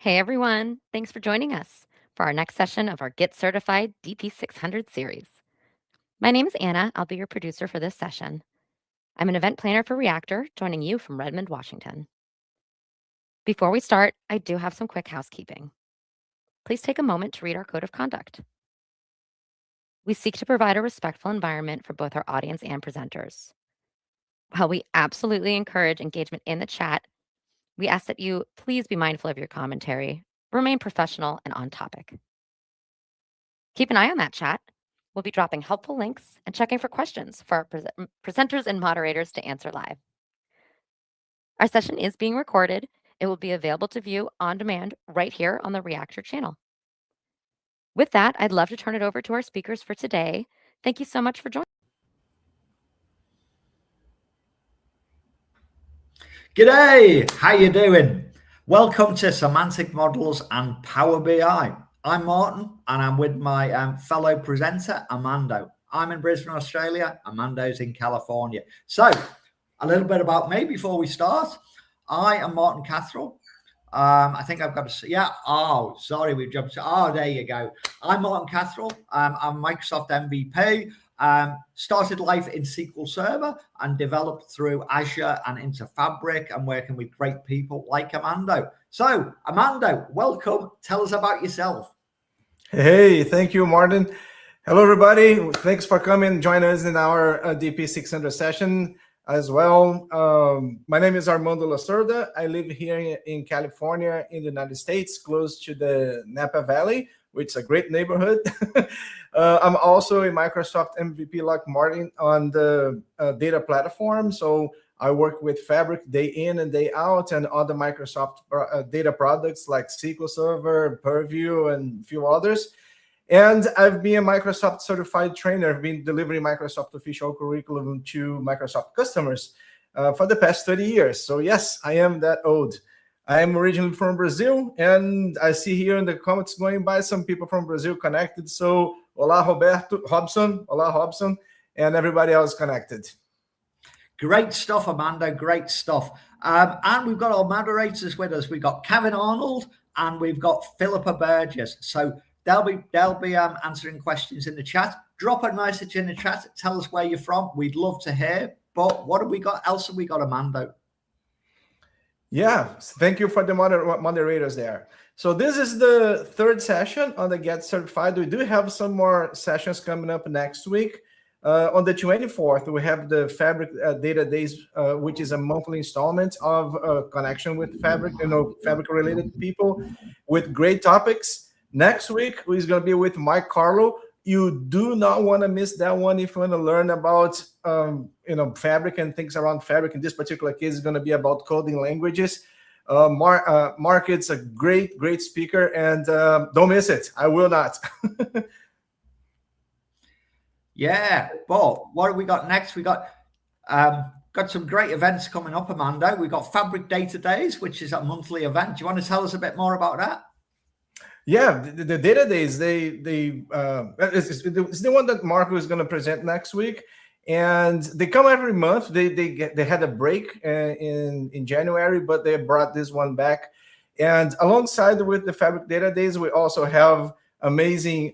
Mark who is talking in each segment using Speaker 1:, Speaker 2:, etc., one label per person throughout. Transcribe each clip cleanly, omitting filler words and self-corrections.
Speaker 1: Hey everyone, thanks for joining us for our next session of our Get Certified DP-600 series. My name is Anna. I'll be your producer for this session. I'm an event planner for Reactor, joining you from Redmond, Washington. Before we start, I do have some quick housekeeping. Please take a moment to read our code of conduct. We seek to provide a respectful environment for both our audience and presenters. While we absolutely encourage engagement in the chat, we ask that you please be mindful of your commentary, remain professional and on topic. Keep an eye on that chat. We'll be dropping helpful links and checking for questions for our presenters and moderators to answer live. Our session is being recorded. It will be available to view on demand right here on the Reactor channel. With that, I'd love to turn it over to our speakers for today. Thank you so much for joining.
Speaker 2: G'day, how you doing? Welcome to Semantic Models and Power BI. I'm Martin and I'm with my fellow presenter, Armando. I'm in Brisbane, Australia. Armando's in California. So a little bit about me before we start. I am Martin Catherall. I think I've got to, yeah. Oh, sorry, we've jumped. Oh, there you go. I'm Martin Catherall. I'm Microsoft MVP. Started life in SQL Server and developed through Azure and into Fabric and working with great people like Armando. So, Armando, welcome. Tell us about yourself.
Speaker 3: Hey, thank you, Martin. Hello, everybody. Thanks for coming and joining us in our DP-600 session as well. My name is Armando Lacerda. I live here in California in the United States, close to the Napa Valley, which is a great neighborhood. I'm also a Microsoft MVP like Martin on the data platform. So I work with Fabric day in and day out and other Microsoft data products like SQL Server, Purview, and a few others. And I've been a Microsoft certified trainer. I've been delivering Microsoft official curriculum to Microsoft customers for the past 30 years. So yes, I am that old. I'm originally from Brazil, and I see here in the comments going by some people from Brazil connected. So hola, Robson, and everybody else connected.
Speaker 2: Great stuff, Armando. Great stuff. And we've got our moderators with us. We've got Kevin Arnold and we've got Philippa Burgess. So they'll be answering questions in the chat. Drop a message in the chat. Tell us where you're from. We'd love to hear. But what have we got else? Have we got, Armando?
Speaker 3: Yeah, thank you for the moderators there. So this is the third session on the Get Certified. We do have some more sessions coming up next week. On the 24th, we have the Fabric Data Days, which is a monthly installment of connection with Fabric, Fabric-related people with great topics. Next week is going to be with Mike Carlo. You do not want to miss that one if you want to learn about Fabric and things around Fabric. In this particular case, it's going to be about coding languages. Mark, it's a great speaker, and don't miss it. I will not.
Speaker 2: Yeah, but what have we got next? We got some great events coming up, Armando. We've got Fabric Data Days, which is a monthly event. Do you want to tell us a bit more about that?
Speaker 3: Yeah, the data days, it's the one that Marco is going to present next week, and they come every month. They had a break in January, but they brought this one back. And alongside with the Fabric Data Days, we also have amazing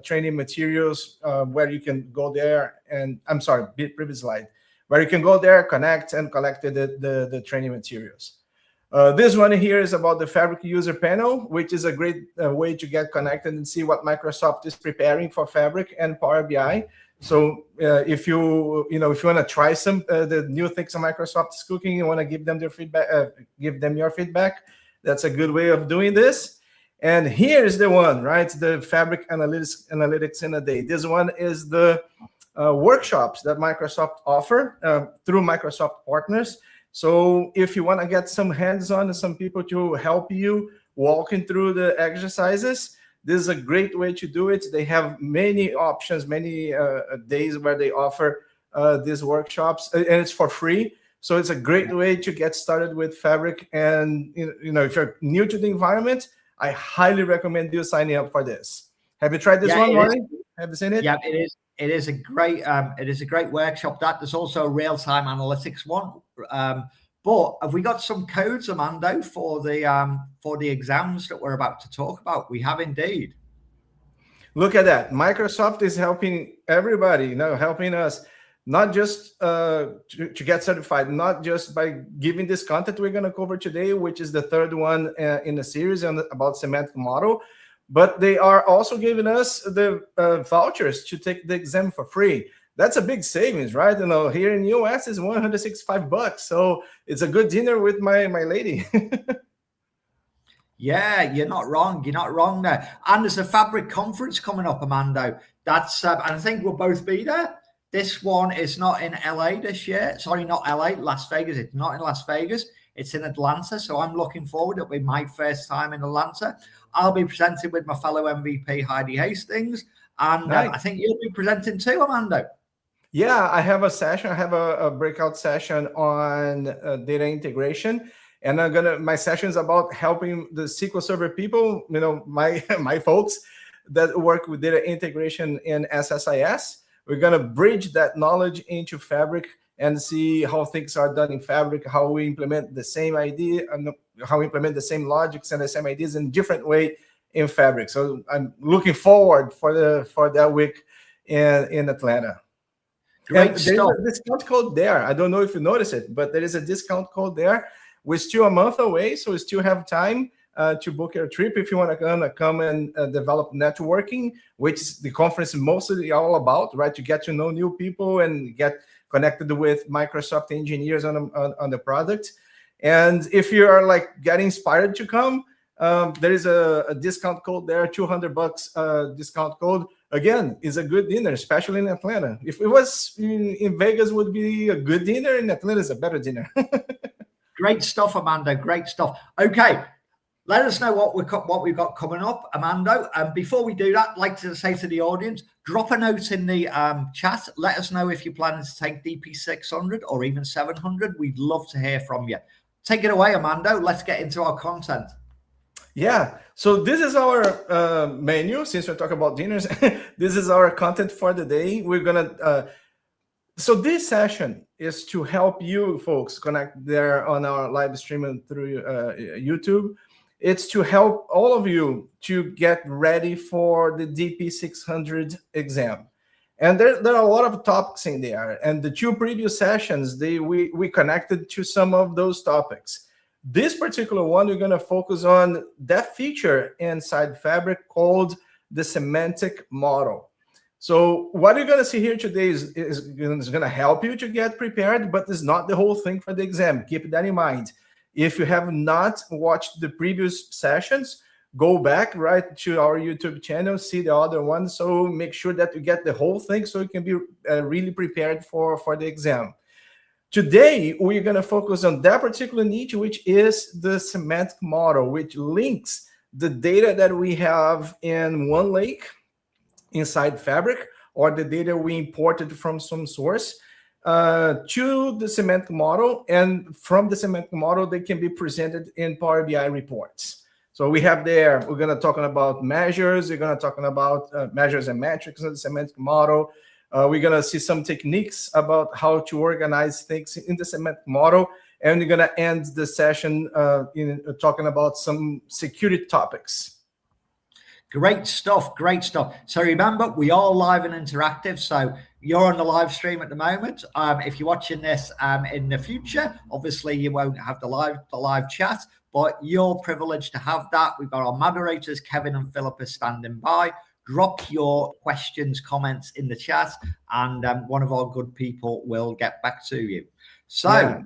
Speaker 3: training materials where you can go there. And I'm sorry, previous slide, where you can go there, connect, and collect the training materials. This one here is about the Fabric User Panel, which is a great way to get connected and see what Microsoft is preparing for Fabric and Power BI. So if you want to try some the new things Microsoft is cooking, you want to give them their feedback, give them your feedback. That's a good way of doing this. And here's the one, right? The Fabric Analytics in a Day. This one is the workshops that Microsoft offer through Microsoft partners. So if you want to get some hands-on and some people to help you walking through the exercises, this is a great way to do it. They have many options, many days where they offer these workshops, and it's for free. So it's a great way to get started with Fabric. And if you're new to the environment, I highly recommend you signing up for this. Have you tried this one, Marty? Have you seen it?
Speaker 2: Yeah, it is. It is a great workshop. There's also a real-time analytics one. But have we got some codes, Armando, for the exams that we're about to talk about? We have indeed.
Speaker 3: Look at that. Microsoft is helping everybody, helping us, not just to get certified, not just by giving this content we're going to cover today, which is the third one in the series about semantic model, but they are also giving us the vouchers to take the exam for free. That's a big savings, right? Here in the US is $165. So it's a good dinner with my lady.
Speaker 2: Yeah, you're not wrong. You're not wrong there. And there's a Fabric conference coming up, Armando. That's and I think we'll both be there. This one is not in LA this year. Sorry, not LA, Las Vegas. It's not in Las Vegas. It's in Atlanta. So I'm looking forward. It'll be my first time in Atlanta. I'll be presenting with my fellow MVP, Heidi Hastings. And
Speaker 3: nice.
Speaker 2: I think you'll be presenting too, Armando.
Speaker 3: Yeah, I have a session. I have a breakout session on data integration. And my session is about helping the SQL Server people, my folks that work with data integration in SSIS. We're going to bridge that knowledge into Fabric and see how things are done in Fabric, how we implement the same idea, and how we implement the same logics and the same ideas in different way in Fabric. So I'm looking forward for that week in Atlanta.
Speaker 2: Great stuff.
Speaker 3: There's a discount code there. I don't know if you notice it, but there is a discount code there. We're still a month away, so we still have time to book your trip if you want to come and develop networking, which the conference is mostly all about, right? To get to know new people and get connected with Microsoft engineers on the product. And if you are getting inspired to come, there is a discount code there, $200 discount code. Again, is a good dinner, especially in Atlanta. If it was in Vegas, would be a good dinner. In Atlanta is a better dinner.
Speaker 2: Great stuff, Armando. Great stuff. Okay, let us know what we've got coming up, Armando. And before we do that, I'd like to say to the audience, drop a note in the chat. Let us know if you're planning to take DP-600 or even 700. We'd love to hear from you. Take it away, Armando. Let's get into our content.
Speaker 3: Yeah, so this is our menu. Since we're talking about dinners, this is our content for the day. We're gonna. So this session is to help you folks connect there on our live streaming through YouTube. It's to help all of you to get ready for the DP-600 exam. And there are a lot of topics in there. And the two previous sessions, we connected to some of those topics. This particular one, we're going to focus on that feature inside Fabric called the semantic model. So what you're going to see here today is going to help you to get prepared, but it's not the whole thing for the exam. Keep that in mind. If you have not watched the previous sessions, go back right to our YouTube channel, see the other one. So make sure that you get the whole thing so you can be really prepared for the exam. Today, we're going to focus on that particular niche, which is the semantic model, which links the data that we have in one lake inside Fabric, or the data we imported from some source, to the semantic model. And from the semantic model, they can be presented in Power BI reports. So we have there, we're going to talk about measures. We're going to talk about measures and metrics in the semantic model. We're going to see some techniques about how to organize things in the semantic model. And we're going to end the session in talking about some security topics.
Speaker 2: Great stuff. Great stuff. So remember, we are live and interactive. So you're on the live stream at the moment. If you're watching this in the future, obviously you won't have the live chat, but you're privileged to have that. We've got our moderators, Kevin and Philippa, standing by. Drop your questions, comments in the chat, and one of our good people will get back to you. So
Speaker 3: yeah.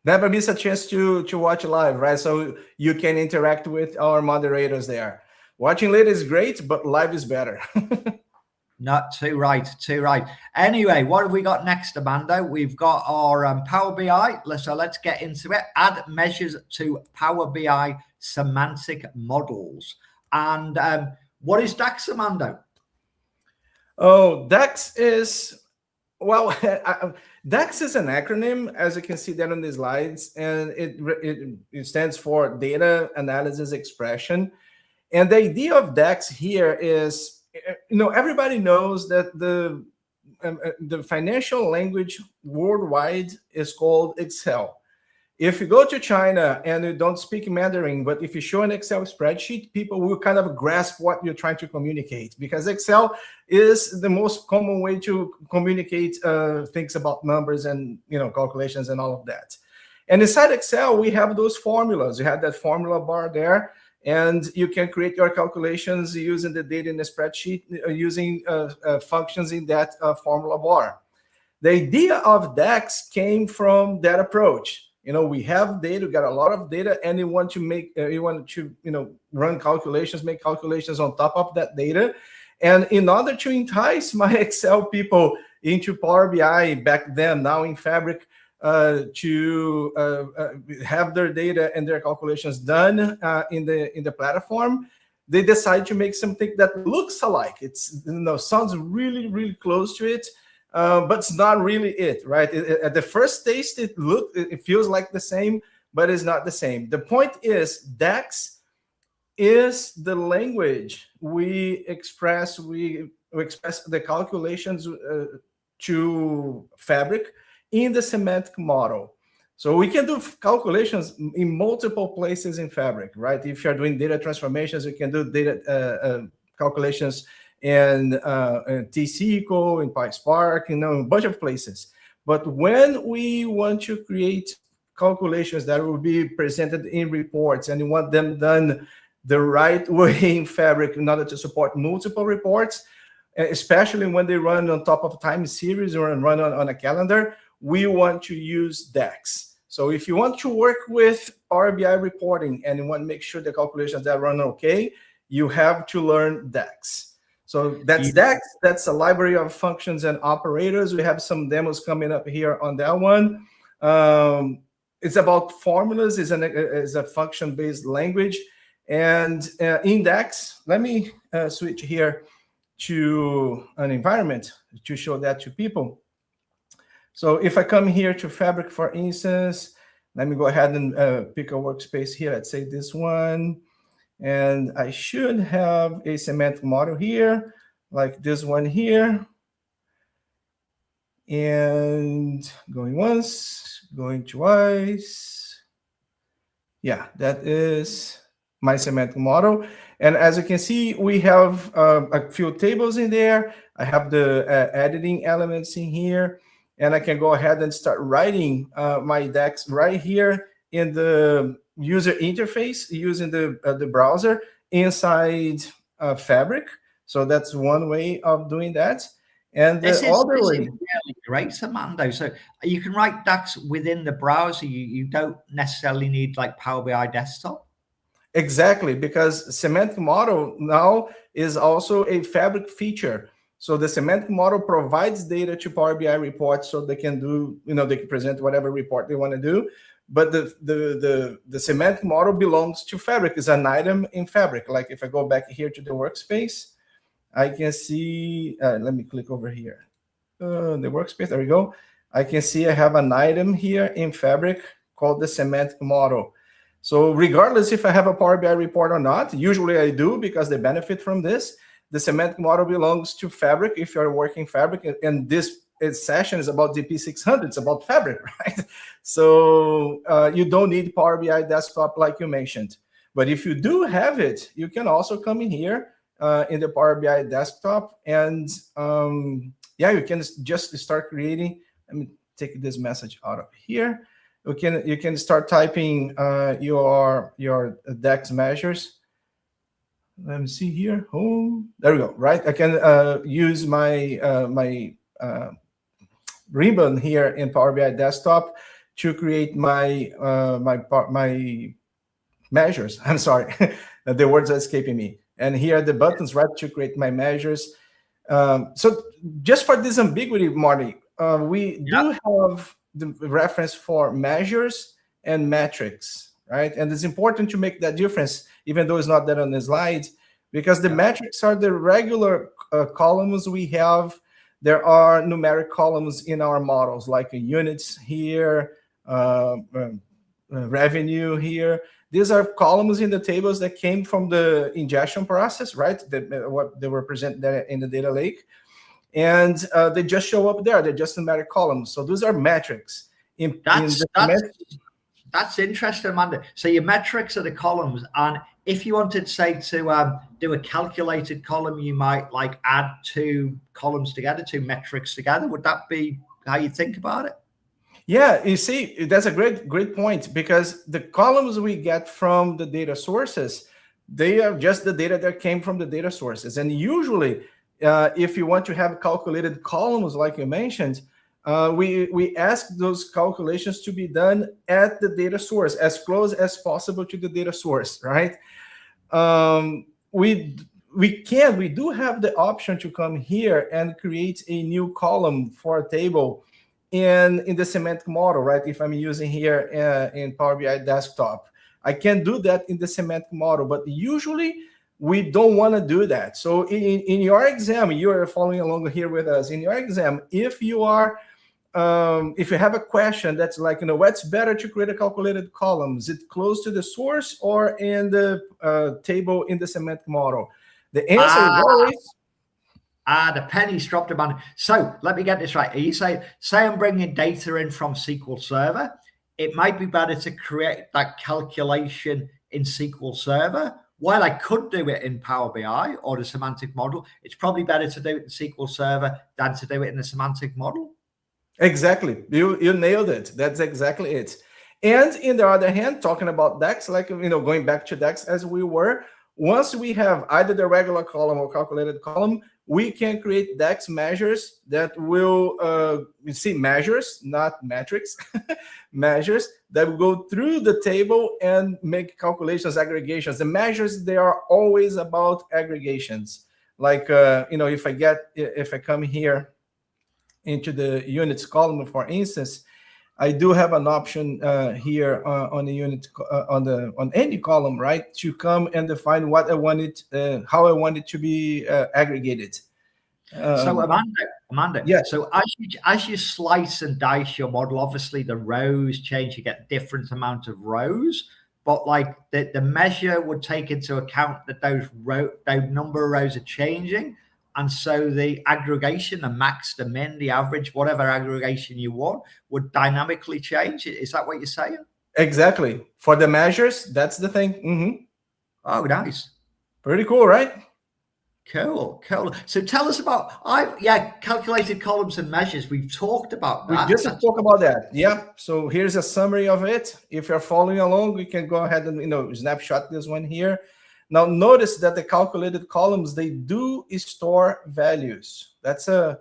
Speaker 3: Never miss a chance to watch live, right? So you can interact with our moderators there. Watching later is great, but live is better.
Speaker 2: Not too right, too right. Anyway, what have we got next, Armando? We've got our Power BI. So let's get into it. Add measures to Power BI semantic models. And what is DAX, Armando?
Speaker 3: Oh, DAX is, well, DAX is an acronym, as you can see there on the slides, and it stands for Data Analysis Expression. And the idea of DAX here is, everybody knows that the financial language worldwide is called Excel. If you go to China and you don't speak Mandarin, but if you show an Excel spreadsheet, people will kind of grasp what you're trying to communicate, because Excel is the most common way to communicate things about numbers and calculations and all of that. And inside Excel, we have those formulas. You have that formula bar there, and you can create your calculations using the data in the spreadsheet, using functions in that formula bar. The idea of DAX came from that approach. We have data, we got a lot of data, and you want to run calculations, make calculations on top of that data. And in order to entice my Excel people into Power BI back then, now in Fabric, to have their data and their calculations done in the platform, they decide to make something that looks alike. It's sounds really, really close to it. But it's not really it, right? At the first taste, it feels like the same, but it's not the same. The point is, DAX is the language we express the calculations to Fabric in the semantic model. So we can do calculations in multiple places in Fabric, right? If you're doing data transformations, you can do data calculations and T-SQL, in PySpark, a bunch of places. But when we want to create calculations that will be presented in reports, and you want them done the right way in Fabric in order to support multiple reports, especially when they run on top of a time series or run on a calendar, we want to use DAX. So if you want to work with Power BI reporting and you want to make sure the calculations that run okay, you have to learn DAX. So that's DAX. That's a library of functions and operators. We have some demos coming up here on that one. It's about formulas. It's a function-based language. And in DAX, let me switch here to an environment to show that to people. So if I come here to Fabric, for instance, let me go ahead and pick a workspace here. Let's say this one. And I should have a semantic model here, like this one here. And going once, going twice. Yeah, that is my semantic model. And as you can see, we have a few tables in there. I have the editing elements in here. And I can go ahead and start writing my DAX right here in the user interface using the browser inside Fabric. So that's one way of doing that. And the other way,
Speaker 2: really great, Armando. So you can write DAX within the browser. You don't necessarily need like Power BI Desktop.
Speaker 3: Exactly, because semantic model now is also a Fabric feature. So the semantic model provides data to Power BI reports, so they can do, they can present whatever report they want to do. But the semantic model belongs to Fabric, is an item in Fabric. Like if I go back here to the workspace, I can see, let me click over here. The workspace, there we go. I can see I have an item here in Fabric called the semantic model. So regardless if I have a Power BI report or not, usually I do because they benefit from this. The semantic model belongs to Fabric if you're working Fabric, and this session is about DP-600. It's about Fabric, right? So you don't need Power BI Desktop like you mentioned. But if you do have it, you can also come in here in the Power BI Desktop, and yeah, you can just start creating. Let me take this message out of here. You can start typing your DAX measures. Let me see here. Oh, there we go. Right, I can use my ribbon here in Power BI Desktop to create my my measures. I'm sorry, the words are escaping me. And here are the buttons, right, to create my measures. So just for this ambiguity, Marty, we do have the reference for measures and metrics, right? And it's important to make that difference, even though it's not there on the slide, because the metrics are the regular columns we have. There are numeric columns in our models, like units here, revenue here. These are columns in the tables that came from the ingestion process, right? What they were presented there in the data lake. And they just show up there. They're just numeric columns. So those are metrics.
Speaker 2: That's interesting, Amanda. So your metrics are the columns, and if you wanted, say, to do a calculated column, you might like add two columns together, two metrics together. Would that be how you think about it?
Speaker 3: Yeah, you see, that's a great point, because the columns we get from the data sources, they are just the data that came from the data sources. And usually, if you want to have calculated columns, like you mentioned, we ask those calculations to be done at the data source, as close as possible to the data source, right? We do have the option to come here and create a new column for a table in the semantic model, right? If I'm using here in Power BI desktop, I can do that in the semantic model, but usually we don't want to do that. So in your exam, you are following along here with us. In your exam, if you are if you have a question that's like, what's better to create a calculated column? Is it close to the source or in the table in the semantic model? The answer is always...
Speaker 2: the penny's dropped, Amanda. So let me get this right. Are you saying, say I'm bringing data in from SQL Server, it might be better to create that calculation in SQL Server? While I could do it in Power BI or the semantic model, it's probably better to do it in SQL Server than to do it in the semantic model?
Speaker 3: Exactly. You nailed it. That's exactly it. And in the other hand, talking about DAX, like, going back to DAX as we were, once we have either the regular column or calculated column, we can create DAX measures that will, measures, not metrics, measures that will go through the table and make calculations, aggregations. The measures, they are always about aggregations. Like, if I come here into the units column, for instance, I do have an option here on the unit on any column, right, to come and define what I want it, how I want it to be aggregated.
Speaker 2: So Amanda,
Speaker 3: yeah.
Speaker 2: So as you slice and dice your model, obviously the rows change. You get different amount of rows, but like the measure would take into account that those number of rows are changing. And so the aggregation, the max, the min, the average, whatever aggregation you want, would dynamically change. Is that what you're saying?
Speaker 3: Exactly. For the measures, that's the thing. Mm-hmm.
Speaker 2: Oh, nice.
Speaker 3: Pretty cool, right?
Speaker 2: Cool. So tell us about, calculated columns and measures. We've talked about that.
Speaker 3: We just spoke about that. Yeah. So here's a summary of it. If you're following along, we can go ahead and snapshot this one here. Now, notice that the calculated columns, they do store values. That's a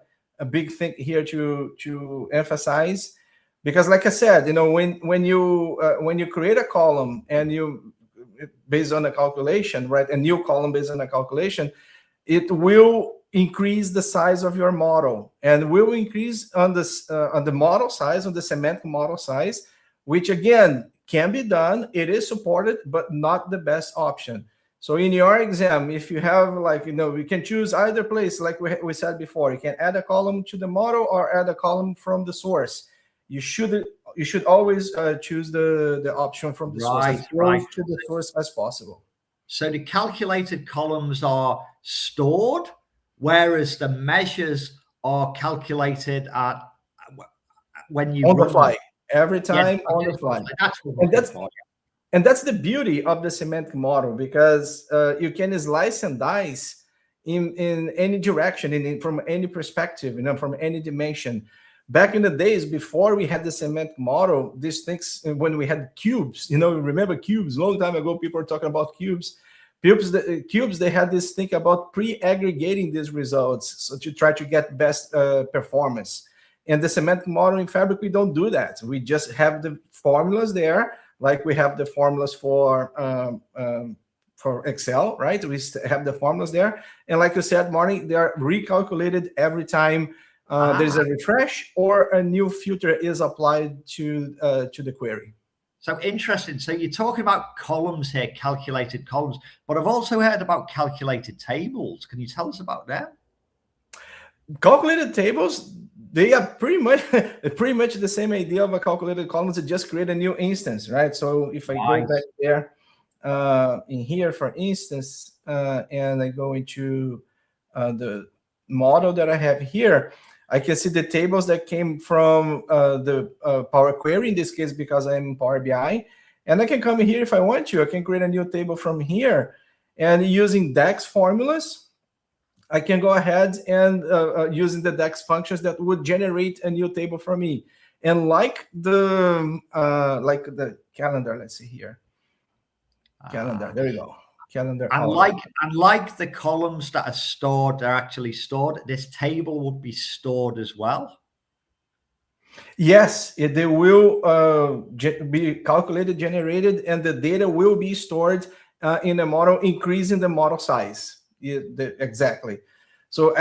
Speaker 3: big thing here to emphasize, because, like I said, when you create a column and you based on a calculation, right, a new column based on a calculation, it will increase the size of your model and will increase on the model size, on the semantic model size, which again can be done. It is supported, but not the best option. So in your exam, if you have we can choose either place, like we said before. You can add a column to the model or add a column from the source. You should always choose the option from the source, as close to the source as possible.
Speaker 2: So the calculated columns are stored, whereas the measures are calculated at when you
Speaker 3: on the fly, every time on the fly. And that's the beauty of the semantic model, because you can slice and dice in any direction, from any perspective, from any dimension. Back in the days before we had the semantic model, these things, when we had cubes, remember cubes? A long time ago, people were talking about cubes. Cubes, they had this thing about pre-aggregating these results, so to try to get best performance. In the semantic model in Fabric, we don't do that. We just have the formulas there, like we have the formulas for Excel, right? We have the formulas there. And like you said, Marty, they are recalculated every time there's a refresh or a new filter is applied to the query.
Speaker 2: So interesting. So you're talking about columns here, calculated columns, but I've also heard about calculated tables. Can you tell us about that?
Speaker 3: Calculated tables, they are pretty much the same idea of a calculated column, to just create a new instance, right? So if I go back there in here, for instance, and I go into the model that I have here, I can see the tables that came from the Power Query, in this case, because I'm in Power BI. And I can come here if I want to. I can create a new table from here. And using DAX formulas, I can go ahead and using the DAX functions that would generate a new table for me. And like the calendar, let's see here. Calendar, there we go. Calendar.
Speaker 2: And like the columns that are stored, they're actually stored. This table would be stored as well.
Speaker 3: Yes, they will be calculated, generated, and the data will be stored in a model, increasing the model size. Exactly. So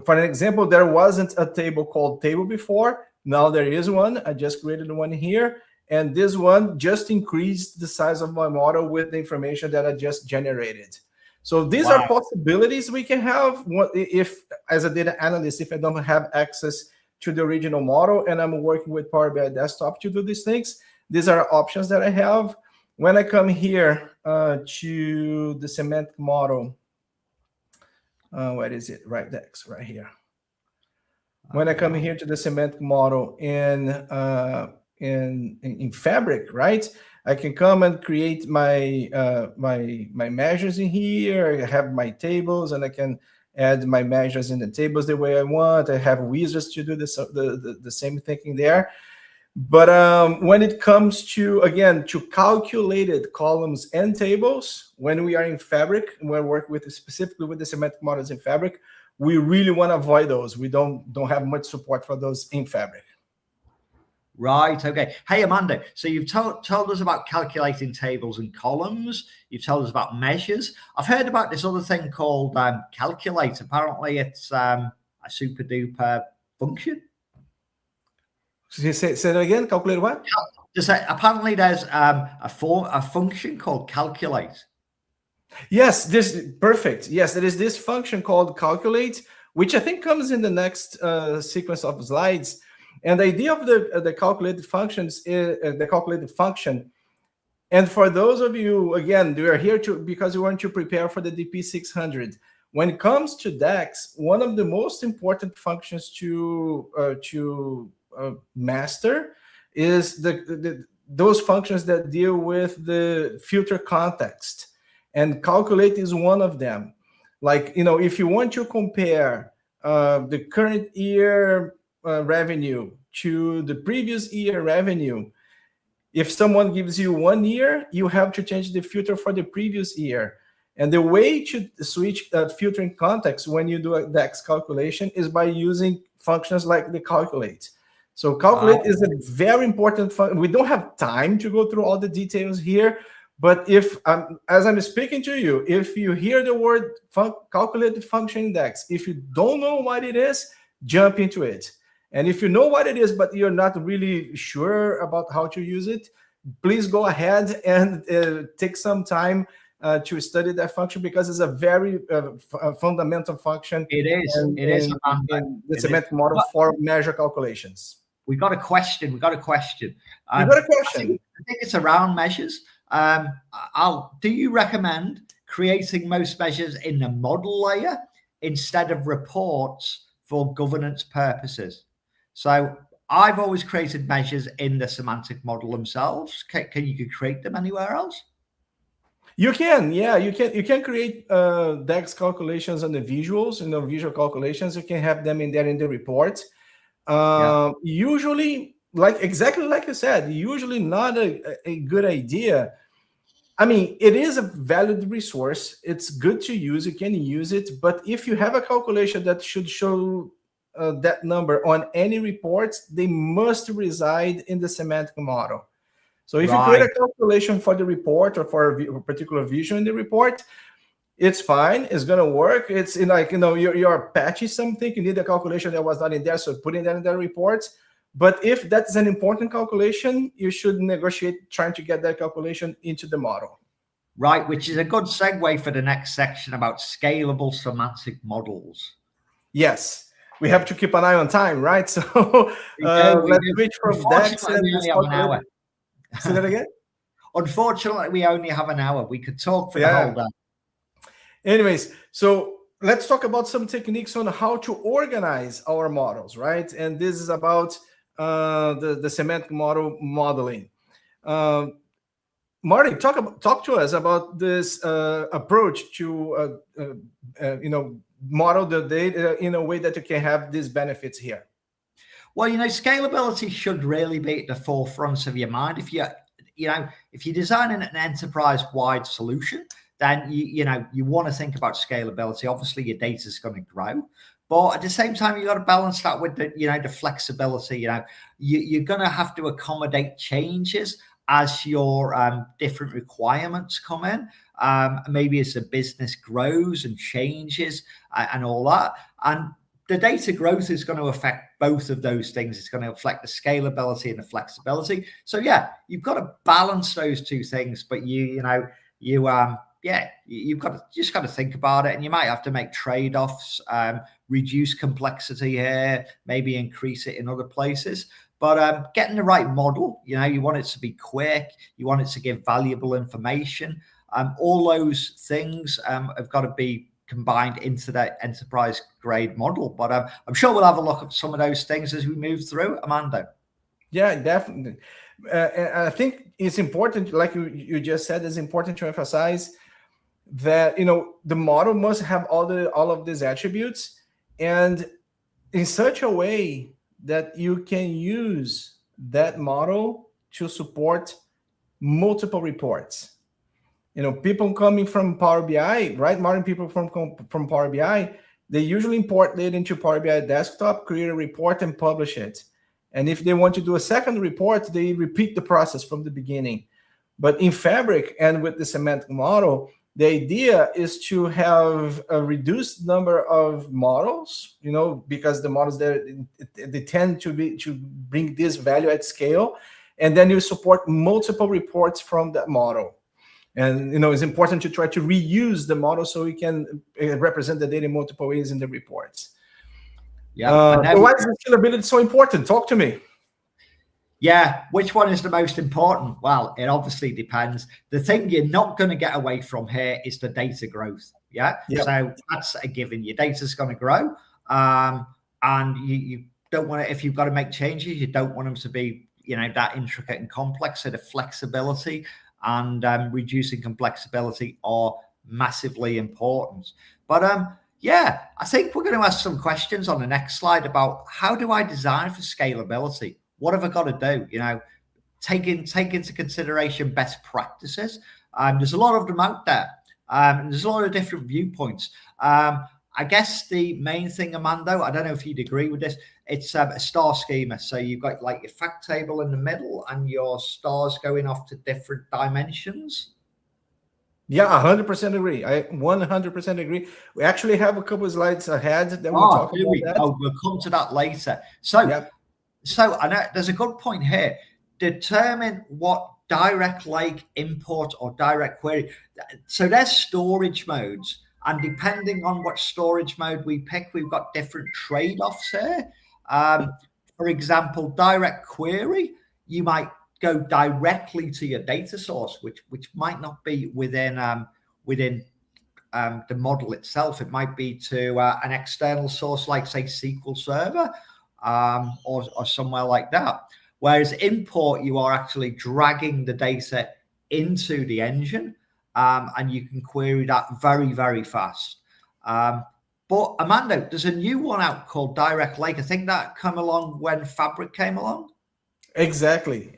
Speaker 3: for an example, there wasn't a table called table before. Now there is one. I just created one here. And this one just increased the size of my model with the information that I just generated. So these are possibilities we can have if, as a data analyst, if I don't have access to the original model and I'm working with Power BI Desktop to do these things. These are options that I have. When I come here to the semantic model, where is it? Right, DAX, right here. When I come here to the semantic model in Fabric, right? I can come and create my my measures in here. I have my tables, and I can add my measures in the tables the way I want. I have wizards to do the same thing there. But when it comes to, again, to calculated columns and tables, when we are in Fabric, when we work with specifically with the semantic models in Fabric, we really want to avoid those. We don't have much support for those in Fabric.
Speaker 2: Right. Okay. Hey, Armando. So you've told us about calculating tables and columns. You've told us about measures. I've heard about this other thing called calculate. Apparently, it's a super duper function.
Speaker 3: Say that again. Calculate what?
Speaker 2: Apparently, there's a function called calculate.
Speaker 3: Yes, perfect. Yes, there is this function called calculate, which I think comes in the next sequence of slides. And the idea of the calculated functions is the calculated function. And for those of you, again, we are here because we want to prepare for the DP-600. When it comes to DAX, one of the most important functions to master is those functions that deal with the filter context. And calculate is one of them. Like, if you want to compare the current year revenue to the previous year revenue, if someone gives you 1 year, you have to change the filter for the previous year. And the way to switch that filtering context when you do a DAX calculation is by using functions like the calculate. So calculate is a very important function. We don't have time to go through all the details here, but if as I'm speaking to you, if you hear the word calculated function in DAX, if you don't know what it is, jump into it. And if you know what it is, but you're not really sure about how to use it, please go ahead and take some time to study that function, because it's a very fundamental function.
Speaker 2: It is.
Speaker 3: In the semantic model for measure calculations.
Speaker 2: We got a question.
Speaker 3: You got a question.
Speaker 2: I think it's around measures. Do you recommend creating most measures in the model layer instead of reports for governance purposes? So I've always created measures in the semantic model themselves. Can you create them anywhere else?
Speaker 3: You can, yeah, you can create DAX calculations on the visuals, visual calculations. You can have them in there in the report. Usually, exactly like you said, usually not a good idea. I mean, it is a valid resource. It's good to use. You can use it. But if you have a calculation that should show that number on any reports, they must reside in the semantic model. So if you create a calculation for the report or for a particular visual in the report, it's fine. It's going to work. It's you're patching something. You need a calculation that was not in there, so put it in the report. But if that's an important calculation, you should negotiate trying to get that calculation into the model.
Speaker 2: Right, which is a good segue for the next section about scalable semantic models.
Speaker 3: Yes. We have to keep an eye on time, right? So let's switch from DAX and
Speaker 2: we only have an hour.
Speaker 3: Say that again?
Speaker 2: Unfortunately, we only have an hour. We could talk for the whole day.
Speaker 3: Anyways, so let's talk about some techniques on how to organize our models, right? And this is about the semantic model modeling. Marty, talk to us about this approach to model the data in a way that you can have these benefits here.
Speaker 2: Well, scalability should really be at the forefront of your mind. If you're designing an enterprise-wide solution, then you want to think about scalability. Obviously, your data is going to grow, but at the same time, you got to balance that with the flexibility. You're going to have to accommodate changes as your different requirements come in. Maybe as the business grows and changes and all that. And the data growth is going to affect both of those things. It's going to affect the scalability and the flexibility. So yeah, you've got to balance those two things, but you've just got to think about it, and you might have to make trade-offs, reduce complexity here, maybe increase it in other places. But getting the right model, you want it to be quick, you want it to give valuable information. All those things have got to be combined into that enterprise grade model. But I'm sure we'll have a look at some of those things as we move through, Armando.
Speaker 3: Yeah, definitely. I think it's important, like you just said, it's important to emphasize that the model must have all of these attributes, and in such a way that you can use that model to support multiple reports. People coming from Power BI, right? Modern people from Power BI, they usually import data into Power BI desktop, create a report, and publish it. And if they want to do a second report, they repeat the process from the beginning. But in Fabric and with the semantic model, the idea is to have a reduced number of models, because the models they tend to bring this value at scale, and then you support multiple reports from that model. And it's important to try to reuse the model so we can represent the data in multiple ways in the reports. Yeah. Why is scalability so important? Talk to me.
Speaker 2: Yeah, which one is the most important? Well, it obviously depends. The thing you're not going to get away from here is the data growth. Yeah, yep. So that's a given. Your data's going to grow, and you don't want to. If you've got to make changes, you don't want them to be that intricate and complex. So the flexibility and reducing complexity are massively important. But yeah, I think we're going to ask some questions on the next slide about how do I design for scalability? What have I got to do? Take into consideration best practices. There's a lot of them out there. And there's a lot of different viewpoints. I guess the main thing, Armando, I don't know if you'd agree with this, it's a star schema. So you've got like your fact table in the middle and your stars going off to different dimensions.
Speaker 3: Yeah, 100% agree. I 100% agree. We actually have a couple of slides ahead that we'll talk about that.
Speaker 2: Oh, we'll come to that later. So, So I know there's a good point here. Determine what direct lake import or direct query. So there's storage modes. And depending on what storage mode we pick, we've got different trade-offs here. For example, direct query, you might go directly to your data source, which might not be within the model itself. It might be to an external source like, say, SQL Server or somewhere like that. Whereas import, you are actually dragging the data into the engine. And you can query that very, very fast. But Armando, there's a new one out called Direct Lake. I think that came along when Fabric came along.
Speaker 3: Exactly.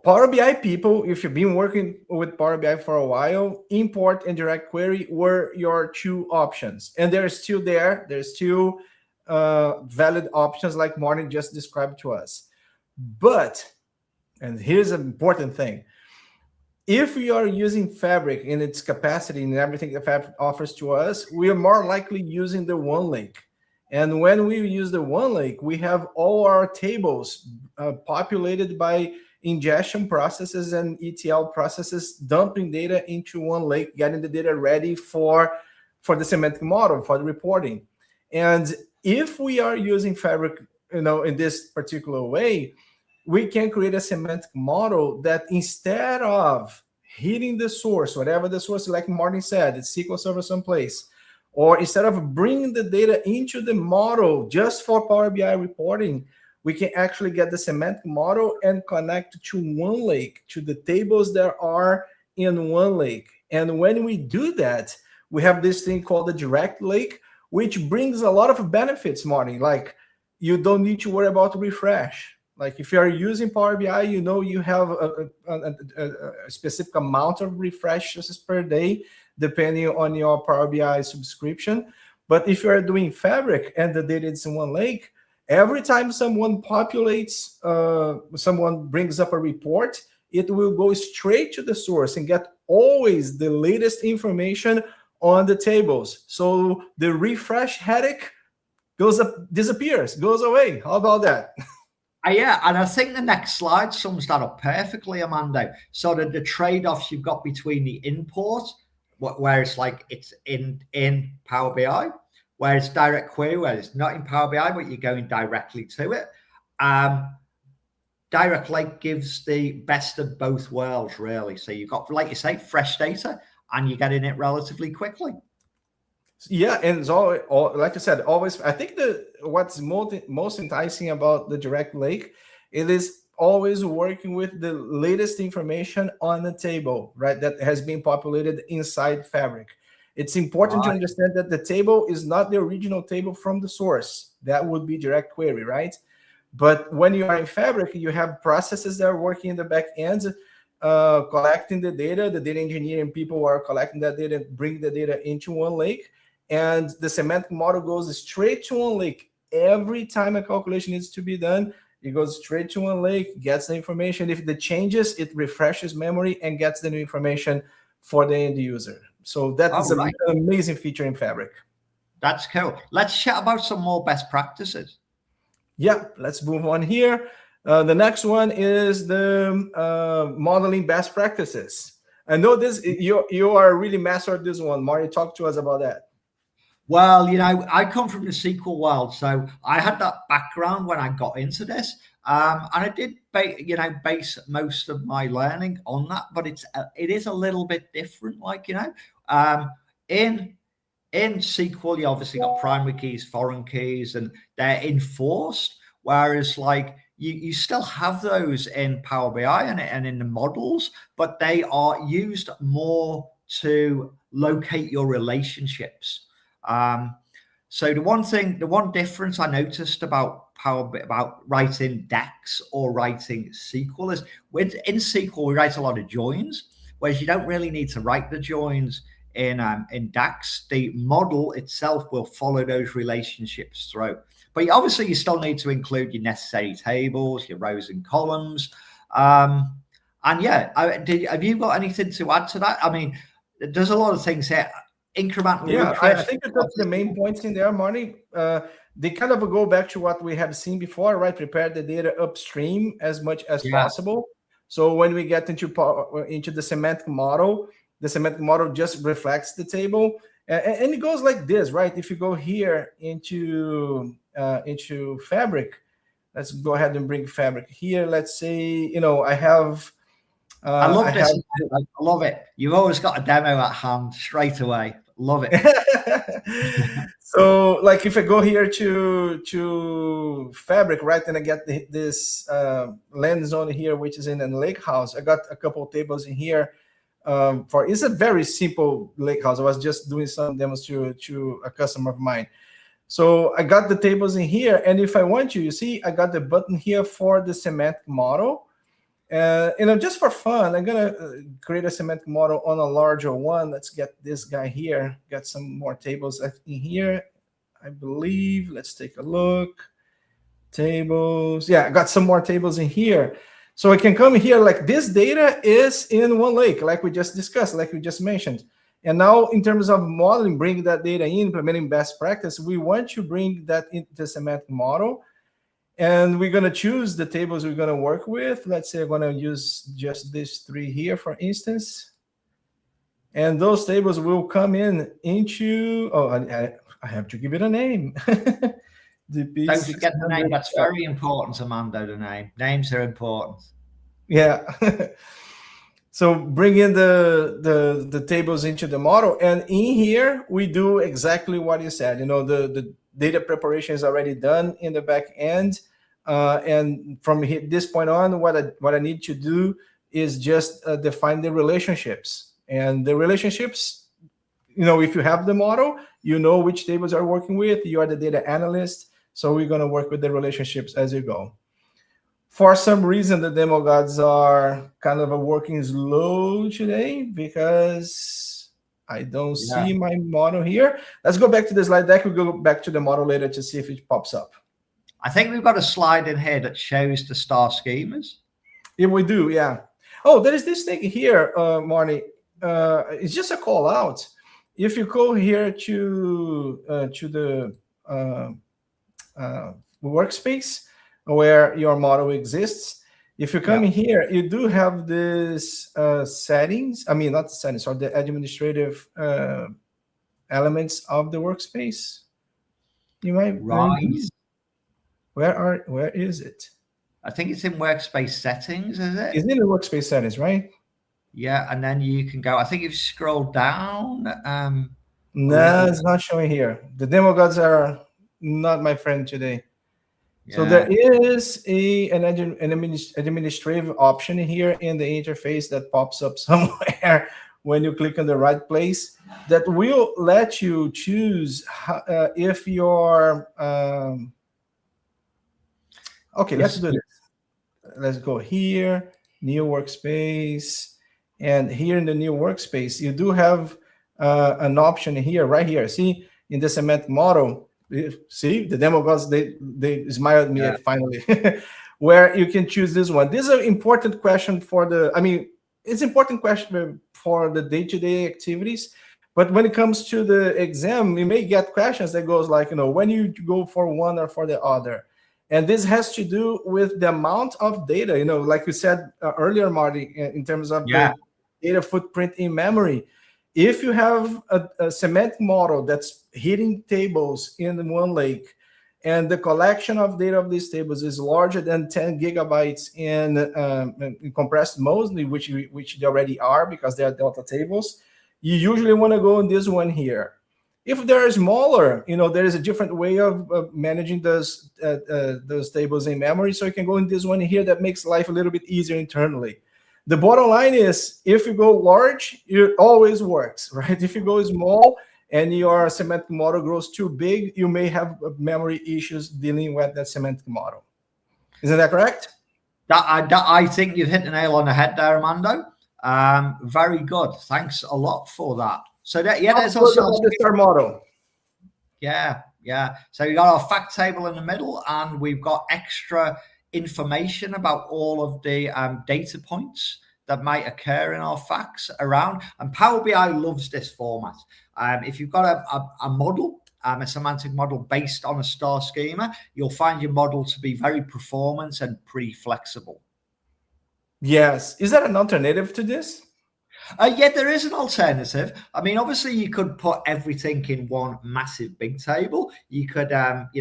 Speaker 3: Power BI people, if you've been working with Power BI for a while, import and direct query were your two options. And they're still there. There's still valid options like Martin just described to us. But, and here's an important thing, if we are using Fabric in its capacity and everything that Fabric offers to us, we are more likely using the one lake. And when we use the one lake, we have all our tables populated by ingestion processes and ETL processes, dumping data into one lake, getting the data ready for the semantic model, for the reporting. And if we are using Fabric, in this particular way, we can create a semantic model that instead of hitting the source, whatever the source, like Martin said, it's SQL Server someplace, or instead of bringing the data into the model just for Power BI reporting, we can actually get the semantic model and connect to one lake, to the tables that are in one lake. And when we do that, we have this thing called the direct lake, which brings a lot of benefits, Marty. Like, you don't need to worry about refresh. Like, if you are using Power BI, you know you have a specific amount of refreshes per day, depending on your Power BI subscription. But if you are doing Fabric and the data is in one lake, every time someone populates, someone brings up a report, it will go straight to the source and get always the latest information on the tables. So the refresh headache disappears, goes away. How about that?
Speaker 2: Yeah, and I think the next slide sums that up perfectly, Armando. So the trade-offs you've got between the import, where it's like it's in Power BI, where it's DirectQuery, where it's not in Power BI, but you're going directly to it. Direct Lake gives the best of both worlds, really. So you've got, like you say, fresh data, and you're getting it relatively quickly.
Speaker 3: Yeah, and it's all like I said, always. I think what's most enticing about the Direct Lake, it is always working with the latest information on the table, right? That has been populated inside Fabric. It's important to understand that the table is not the original table from the source. That would be DirectQuery, right? But when you are in Fabric, you have processes that are working in the back end, collecting the data. The data engineering people are collecting that data, bring the data into one lake. And the semantic model goes straight to one lake. Every time a calculation needs to be done, it goes straight to one lake, gets the information. If it changes, it refreshes memory and gets the new information for the end user. So that is an amazing feature in Fabric.
Speaker 2: That's cool. Let's chat about some more best practices.
Speaker 3: Yeah, let's move on here. The next one is the modeling best practices. I know this, you are really master at this one. Mario, talk to us about that.
Speaker 2: Well, you know, I come from the SQL world, so I had that background when I got into this, and I did, base most of my learning on that. But it is a little bit different, like, you know, in SQL, you obviously got primary keys, foreign keys, and they're enforced. Whereas, like, you still have those in Power BI and in the models, but they are used more to locate your relationships. So the one difference I noticed about writing DAX or writing SQL is in SQL we write a lot of joins, whereas you don't really need to write the joins in DAX. The model itself will follow those relationships through. But obviously you still need to include your necessary tables, your rows and columns. And yeah, have you got anything to add to that? I mean, there's a lot of things here. Incremental.
Speaker 3: Yeah, I think that's the main points in there, Marty. They kind of go back to what we have seen before, right? Prepare the data upstream as much as possible. So when we get into the semantic model, the semantic model just reflects the table, and it goes like this, right? If you go here into Fabric, let's go ahead and bring Fabric here. Let's say, you know, I have.
Speaker 2: I love this. I love it. You've always got a demo at hand straight away. Love it.
Speaker 3: So, like, if I go here to Fabric, right, and I get this land zone here, which is in a lake house. I got a couple of tables in here. It's a very simple lake house. I was just doing some demos to a customer of mine. So I got the tables in here, and if I want to, you see, I got the button here for the semantic model. You know, just for fun, I'm gonna create a semantic model on a larger one. Let's get this guy here. Got some more tables in here, I believe. Let's take a look. Tables. Yeah, I got some more tables in here. So I can come here, like, this data is in one lake, like we just discussed, like we just mentioned. And now, in terms of modeling, bringing that data in, implementing best practice, we want to bring that into the semantic model. And we're going to choose the tables we're going to work with. Let's say I'm going to use just these three here, for instance. And those tables will come into, I have to give it a name. DP-600.
Speaker 2: Don't forget the name. That's very important, Armando, the name. Names are important.
Speaker 3: Yeah. So bring in the tables into the model, and in here we do exactly what you said. The data preparation is already done in the back end, and from this point on, what I need to do is just define the relationships. And the relationships, if you have the model, you know which tables are working with. You are the data analyst, so we're going to work with the relationships as you go. For some reason, the demo gods are kind of working slow today because I don't see my model here. Let's go back to the slide deck. We'll go back to the model later to see if it pops up.
Speaker 2: I think we've got a slide in here that shows the star schemas.
Speaker 3: Yeah, we do, yeah. Oh, there is this thing here, Marnie. It's just a call out. If you go here to the workspace where your model exists, if you come in here, you do have this settings. I mean, not the settings, or the administrative elements of the workspace. You might where is it?
Speaker 2: I think it's in workspace settings, is it?
Speaker 3: It's in the workspace settings, right?
Speaker 2: Yeah, and then you can go. I think if you scroll down.
Speaker 3: No, it's not showing here. The demo gods are not my friend today. Yeah. So there is an administrative option here in the interface that pops up somewhere when you click on the right place that will let you choose if your okay, let's do this. Let's go here, new workspace, and here in the new workspace, you do have an option here, right here. See, in the semantic model, see the demo gods, they smiled at me finally, where you can choose this one. This is an important question for it's an important question for the day-to-day activities. But when it comes to the exam, you may get questions that goes like, when you go for one or for the other. And this has to do with the amount of data, like we said earlier, Marty, in terms of the data footprint in memory. If you have a semantic model that's hitting tables in one lake, and the collection of data of these tables is larger than 10 gigabytes in compressed mode, which they already are because they are delta tables, you usually want to go in this one here. If they're smaller, there is a different way of managing those tables in memory. So you can go in this one here that makes life a little bit easier internally. The bottom line is, if you go large, it always works, right? If you go small and your semantic model grows too big, you may have memory issues dealing with that semantic model. Isn't that correct?
Speaker 2: I think you've hit the nail on the head there, Armando. Very good. Thanks a lot for that. So there's also
Speaker 3: the star model.
Speaker 2: Yeah. So we got our fact table in the middle, and we've got extra information about all of the data points that might occur in our facts around. And Power BI loves this format. If you've got a model, a semantic model based on a star schema, you'll find your model to be very performance and pretty flexible.
Speaker 3: Yes. Is that an alternative to this?
Speaker 2: Yeah, there is an alternative. I mean, obviously, you could put everything in one massive big table. You could, not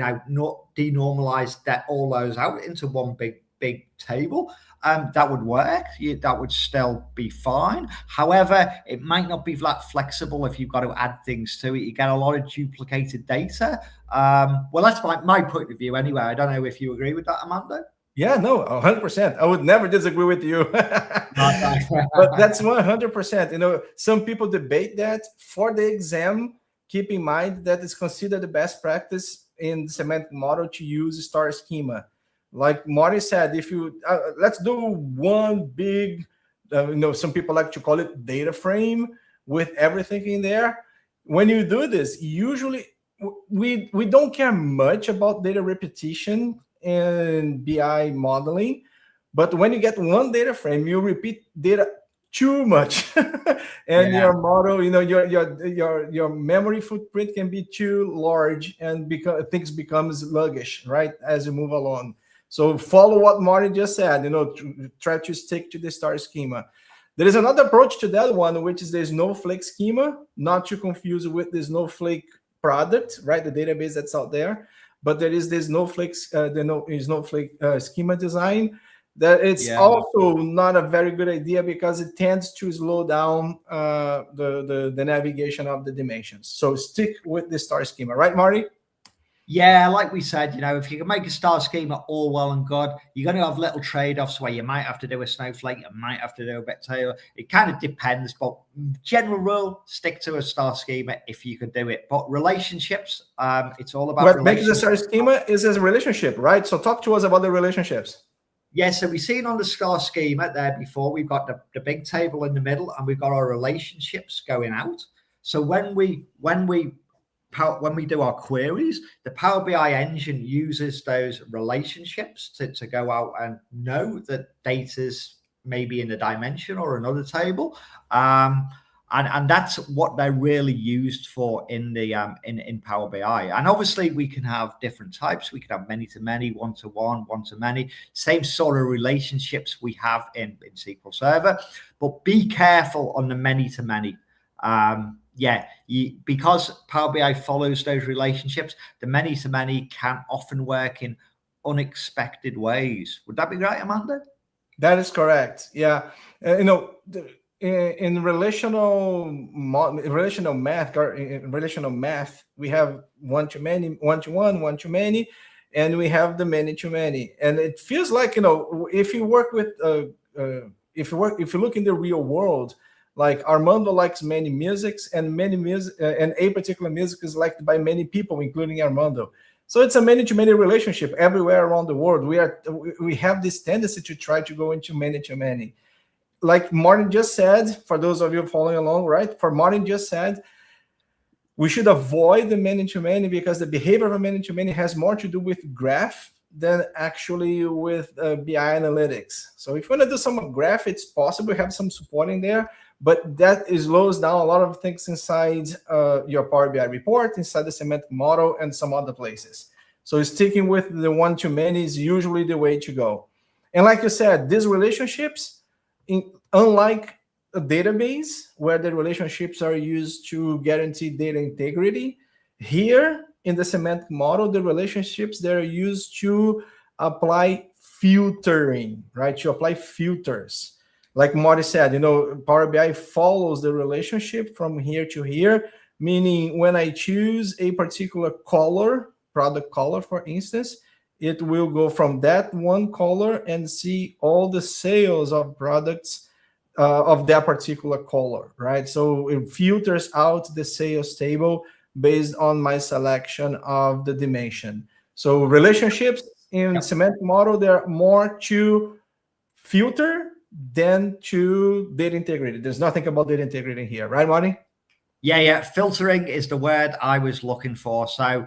Speaker 2: denormalize all those out into one big table. That would work. That would still be fine. However, it might not be that flexible if you've got to add things to it. You get a lot of duplicated data. Well, that's my point of view anyway. I don't know if you agree with that, Armando.
Speaker 3: Yeah, no, 100%. I would never disagree with you. But that's 100%. Some people debate that. For the exam, keep in mind that it's considered the best practice in the semantic model to use star schema. Like Marty said, if you let's do one big, some people like to call it data frame with everything in there. When you do this, usually we don't care much about data repetition and BI modeling, but when you get one data frame, you repeat data too much, and your model, your memory footprint can be too large, and things become sluggish, right, as you move along. So follow what Marty just said. Try to stick to the star schema. There is another approach to that one, which is the snowflake schema, not to confuse with the snowflake product, right, the database that's out there. But there is this snowflake schema design that it's also not a very good idea because it tends to slow down the navigation of the dimensions. So stick with the star schema, right, Marty?
Speaker 2: Yeah, like we said, if you can make a star schema, all well and good. You're going to have little trade-offs where you might have to do a snowflake, you might have to do a vector. It kind of depends, but general rule, stick to a star schema if you could do it. But relationships, it's all about
Speaker 3: what makes the star schema is a relationship, right? So talk to us about the relationships.
Speaker 2: Yeah, so we've seen on the star schema there before, we've got the big table in the middle and we've got our relationships going out. So when we do our queries, the Power BI engine uses those relationships to go out and know that data's maybe in a dimension or another table. And that's what they're really used for in the in Power BI. And obviously we can have different types. We can have many-to-many, one-to-one, one-to-many, same sort of relationships we have in SQL Server. But be careful on the many-to-many. Because Power BI follows those relationships, the many-to-many can often work in unexpected ways. Would that be right, Armando?
Speaker 3: That is correct. Yeah, in relational math, we have one-to-many, one-to-one, one-to-many, and we have the many-to-many. And it feels like if you work with if you look in the real world, like Armando likes many musics, and and a particular music is liked by many people, including Armando. So it's a many-to-many relationship everywhere around the world. We have this tendency to try to go into many-to-many. Like Martin just said, for those of you following along, right? For Martin just said, we should avoid the many-to-many because the behavior of a many-to-many has more to do with graph than actually with BI analytics. So if you want to do some graph, it's possible, have some support in there, but that slows down a lot of things inside your Power BI report, inside the semantic model, and some other places. So sticking with the one-to-many is usually the way to go. And like you said, these relationships, unlike a database where the relationships are used to guarantee data integrity, here in the semantic model, the relationships, they're used to apply filtering, right? To apply filters. Like Marty said, Power BI follows the relationship from here to here, meaning when I choose a particular color, product color, for instance, it will go from that one color and see all the sales of products of that particular color, right? So it filters out the sales table based on my selection of the dimension. So relationships in semantic model, they're more to filter than to data integrity. There's nothing about data integrity here, right, Marty?
Speaker 2: Yeah. Filtering is the word I was looking for. So,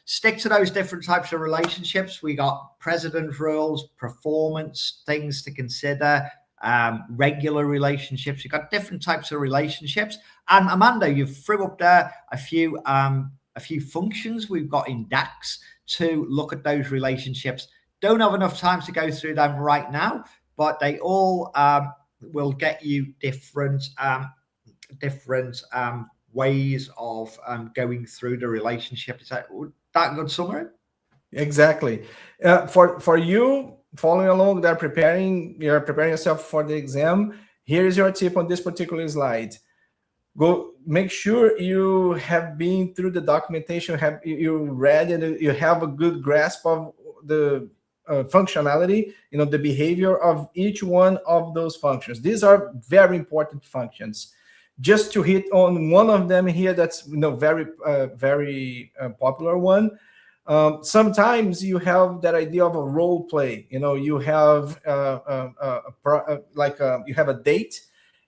Speaker 2: stick to those different types of relationships. We got precedent rules, performance, things to consider, regular relationships. You've got different types of relationships. And Armando, you threw up there a few functions we've got in DAX to look at those relationships. Don't have enough time to go through them right now, but they all will get you different ways of going through the relationship. Is that a good summary?
Speaker 3: Exactly. For you following along, you're preparing yourself for the exam. Here is your tip on this particular slide. Go make sure you have been through the documentation, you read and you have a good grasp of the functionality, the behavior of each one of those functions. These are very important functions. Just to hit on one of them here, that's very popular one. Sometimes you have that idea of a role play. You have you have a date,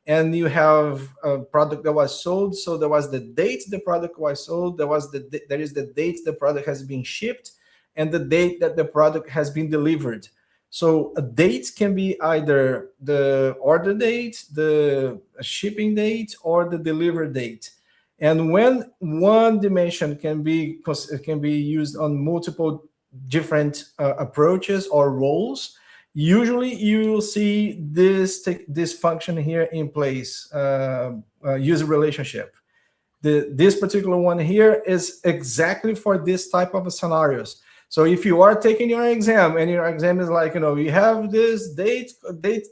Speaker 3: and you have a product that was sold. So there was the date the product was sold. There is the date the product has been shipped, and the date that the product has been delivered. So a date can be either the order date, the shipping date, or the delivery date. And when one dimension can be used on multiple different approaches or roles, usually you will see this function here in place, user relationship. This particular one here is exactly for this type of scenarios. So if you are taking your exam and your exam is like, you have this date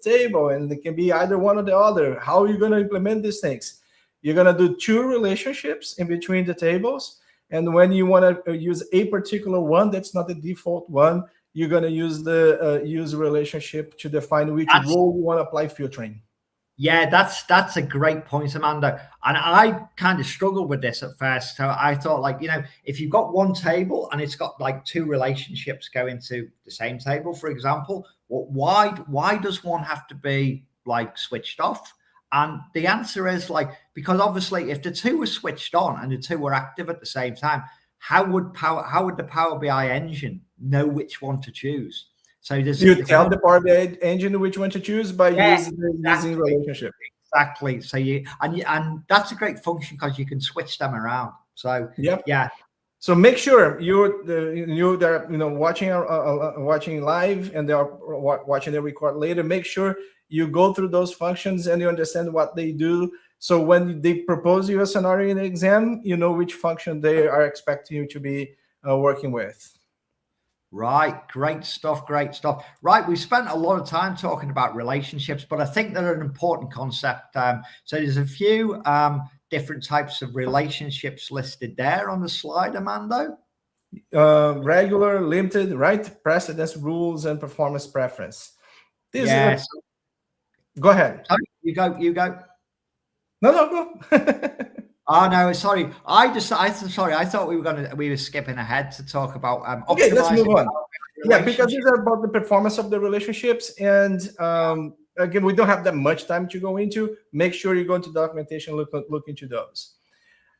Speaker 3: table and it can be either one or the other, how are you going to implement these things? You're going to do two relationships in between the tables. And when you want to use a particular one that's not the default one, you're going to use the use relationship to define which role you want to apply filtering.
Speaker 2: Yeah, that's a great point, Armando. And I kind of struggled with this at first. So I thought, like, if you've got one table and it's got like two relationships going to the same table, for example, why does one have to be like switched off? And the answer is like, because obviously if the two were switched on and the two were active at the same time, how would the Power BI engine know which one to choose? So
Speaker 3: you tell the Power BI engine which one to choose by using relationship.
Speaker 2: Exactly. So and that's a great function because you can switch them around. So yeah.
Speaker 3: So make sure they're watching live and they are watching the record later. Make sure you go through those functions and you understand what they do. So when they propose you a scenario in the exam, you know which function they are expecting you to be working with.
Speaker 2: Right. Great stuff. Right. We spent a lot of time talking about relationships, but I think they're an important concept. So there's a few different types of relationships listed there on the slide, Armando.
Speaker 3: Regular, limited, right? Precedence, rules, and performance preference.
Speaker 2: Yes.
Speaker 3: Go ahead.
Speaker 2: Sorry, you go.
Speaker 3: No, go.
Speaker 2: Oh no, sorry. I thought we were skipping ahead to talk about
Speaker 3: okay, let's move on. Yeah, because these are about the performance of the relationships, and again, we don't have that much time to go into. Make sure you go into documentation, look into those.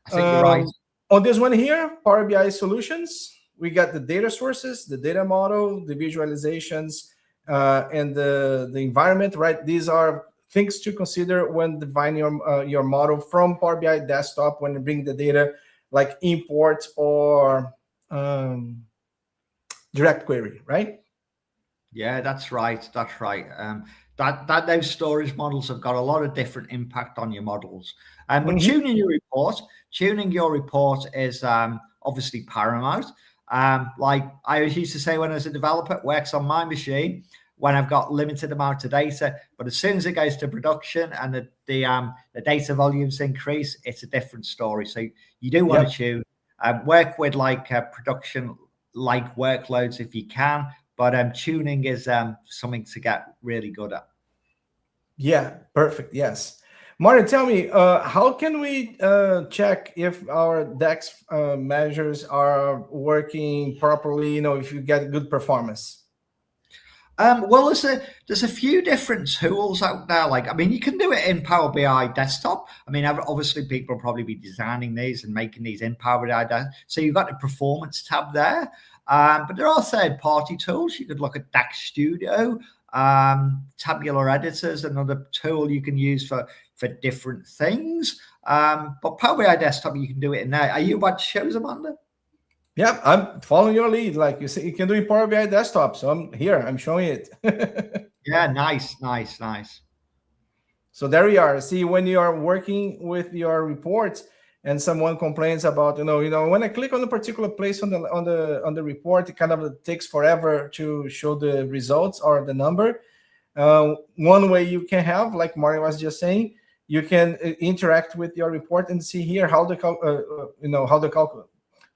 Speaker 2: I think you're right.
Speaker 3: On this one here, Power BI solutions, we got the data sources, the data model, the visualizations, and the environment, right? These are things to consider when defining your model from Power BI desktop when you bring the data, like import or DirectQuery, right?
Speaker 2: Yeah, that's right. Those storage models have got a lot of different impact on your models. But tuning your report is obviously paramount. Like I used to say when I was a developer, it works on my machine when I've got limited amount of data, but as soon as it goes to production and the data volumes increase, it's a different story. So you do want to tune, work with like production like workloads if you can, but tuning is something to get really good at. Yeah,
Speaker 3: perfect. Yes. Martin, tell me, how can we check if our DAX measures are working properly, if you get good performance?
Speaker 2: Well, there's a few different tools out there. Like, I mean, you can do it in Power BI desktop. I mean, obviously people will probably be designing these and making these in Power BI. So you've got the performance tab there. But there are third-party tools. You could look at DAX Studio, tabular editors, another tool you can use for different things. But Power BI desktop, you can do it in there. Are you about to show us, Amanda?
Speaker 3: Yeah, I'm following your lead. Like you say, you can do in Power BI desktop. So I'm here. I'm showing it.
Speaker 2: Yeah, nice.
Speaker 3: So there we are. See, when you are working with your reports and someone complains about, when I click on a particular place on the report, it kind of takes forever to show the results or the number. One way you can have, like Mario was just saying, you can interact with your report and see here how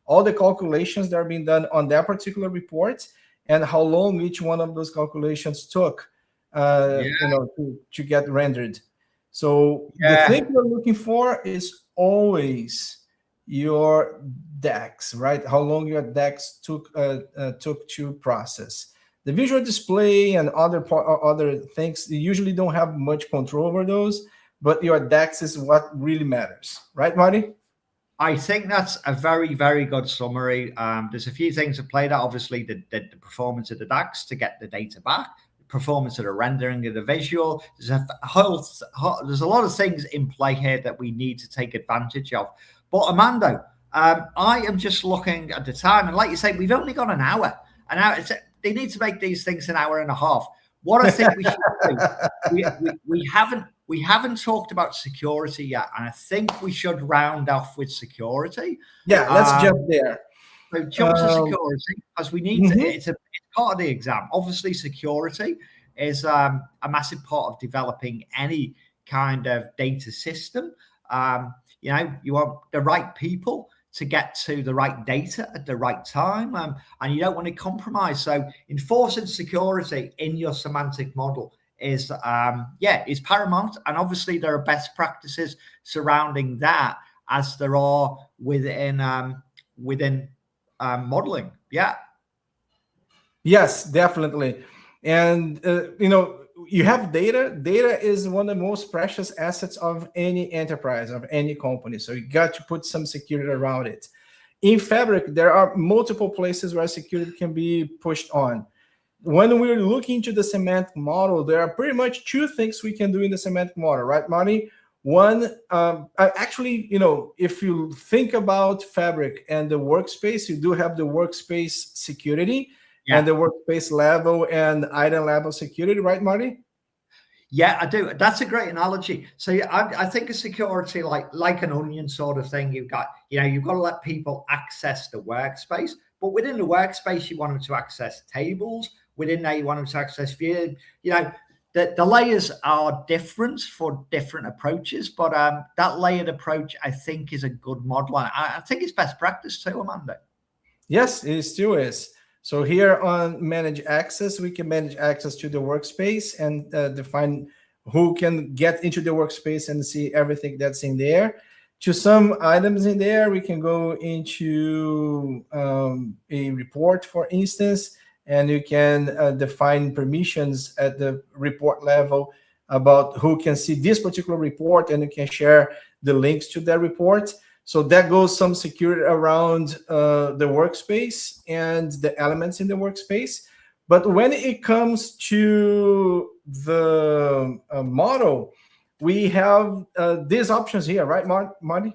Speaker 3: all the calculations that are being done on that particular report and how long each one of those calculations took to get rendered. So the thing you're looking for is always your DAX, right? How long your DAX took to process. The visual display and other things, you usually don't have much control over those, but your DAX is what really matters, right, Marty?
Speaker 2: I think that's a very, very good summary. There's a few things that played out. Obviously, the performance of the DAX to get the data back, performance of the rendering of the visual. There's a lot of things in play here that we need to take advantage of. But Armando, I am just looking at the time, and like you say, we've only got an hour. They need to make these things an hour and a half. What I think we should do, we haven't talked about security yet, and I think we should round off with security.
Speaker 3: Yeah, let's jump there.
Speaker 2: So jump to security, because we need to, it's part of the exam. Obviously, security is a massive part of developing any kind of data system. You know, you want the right people to get to the right data at the right time, and you don't want to compromise. So enforcing security in your semantic model is is paramount. And obviously there are best practices surrounding that, as there are within modeling.
Speaker 3: Yes, definitely. And you know, you have data. Data is one of the most precious assets of any enterprise, of any company. So you got to put some security around it. In Fabric, there are multiple places where security can be pushed on. When we're looking to the semantic model, there are pretty much two things we can do in the semantic model, right, Marty? One, actually, you know, if you think about Fabric and the workspace, you do have the workspace security. And the workspace level and item level security, right, Marty?
Speaker 2: Yeah, I do. That's a great analogy. So I think of security like an onion sort of thing. You've got to let people access the workspace, but within the workspace, you want them to access tables. Within there, you want them to access view. You know, the layers are different for different approaches, but that layered approach, I think, is a good model. I think it's best practice too, Armando.
Speaker 3: Yes, it still is. So here on Manage Access, we can manage access to the workspace and define who can get into the workspace and see everything that's in there. To some items in there, we can go into a report, for instance, and you can define permissions at the report level about who can see this particular report, and you can share the links to that report. So that goes some security around the workspace and the elements in the workspace. But when it comes to the model, we have these options here, right, Marty?